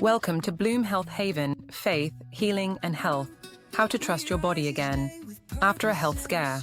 Welcome to Bloom Health Haven, Faith, Healing and Health. How to trust your body again after a health scare.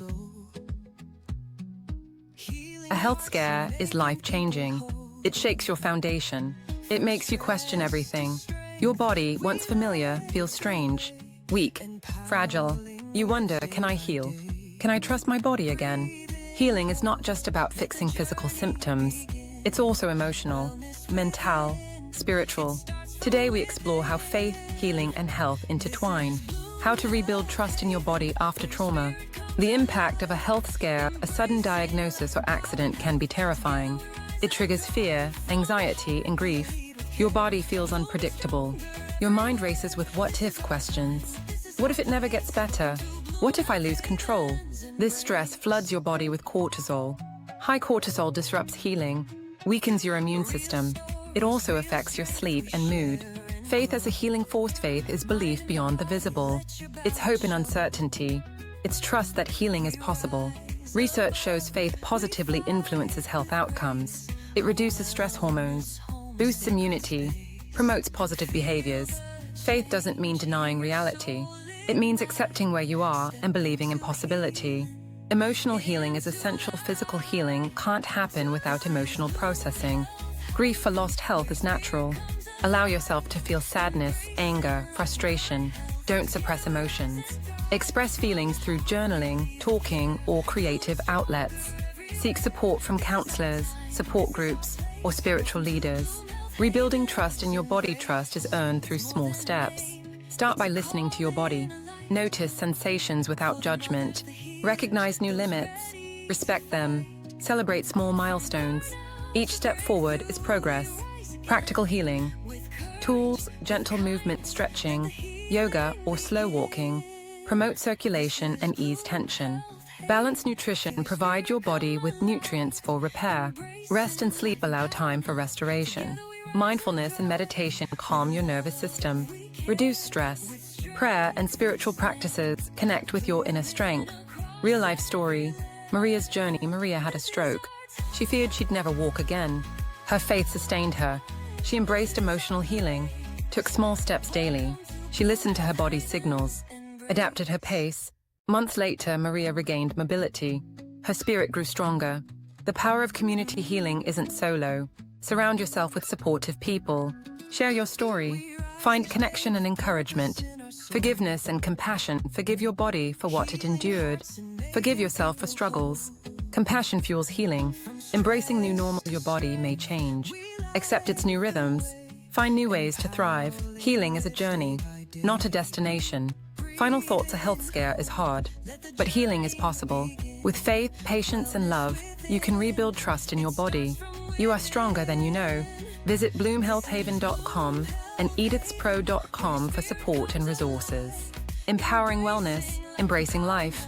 A health scare is life-changing. It shakes your foundation. It makes you question everything. Your body, once familiar, feels strange, weak, fragile. You wonder, can I heal? Can I trust my body again? Healing is not just about fixing physical symptoms. It's also emotional, mental, spiritual. Today we explore how faith, healing and health intertwine. How to rebuild trust in your body after trauma. The impact of a health scare, a sudden diagnosis or accident can be terrifying. It triggers fear, anxiety and grief. Your body feels unpredictable. Your mind races with what-if questions. What if it never gets better? What if I lose control? This stress floods your body with cortisol. High cortisol disrupts healing, weakens your immune system. It also affects your sleep and mood. Faith as a healing force. Faith is belief beyond the visible. It's hope in uncertainty. It's trust that healing is possible. Research shows faith positively influences health outcomes. It reduces stress hormones, boosts immunity, promotes positive behaviors. Faith doesn't mean denying reality. It means accepting where you are and believing in possibility. Emotional healing is essential. Physical healing can't happen without emotional processing. Grief for lost health is natural. Allow yourself to feel sadness, anger, frustration. Don't suppress emotions. Express feelings through journaling, talking, or creative outlets. Seek support from counselors, support groups, or spiritual leaders. Rebuilding trust in your body. Trust is earned through small steps. Start by listening to your body. Notice sensations without judgment. Recognize new limits. Respect them. Celebrate small milestones. Each step forward is progress. Practical healing. Tools, gentle movement, stretching, yoga or slow walking. Promote circulation and ease tension. Balanced nutrition. Provide your body with nutrients for repair. Rest and sleep allow time for restoration. Mindfulness and meditation calm your nervous system. Reduce stress. Prayer and spiritual practices connect with your inner strength. Real life story. Maria's journey. Maria had a stroke. She feared she'd never walk again. Her faith sustained her. She embraced emotional healing, took small steps daily. She listened to her body's signals, adapted her pace. Months later, Maria regained mobility. Her spirit grew stronger. The power of community healing isn't solo. Surround yourself with supportive people. Share your story. Find connection and encouragement. Forgiveness and compassion. Forgive your body for what it endured. Forgive yourself for struggles. Compassion fuels healing. Embracing new normal. Your body may change. Accept its new rhythms. Find new ways to thrive. Healing is a journey, not a destination. Final thoughts. A health scare is hard, but healing is possible. With faith, patience and love, you can rebuild trust in your body. You are stronger than you know. Visit bloomhealthhaven.com and edithspro.com for support and resources. Empowering wellness, embracing life.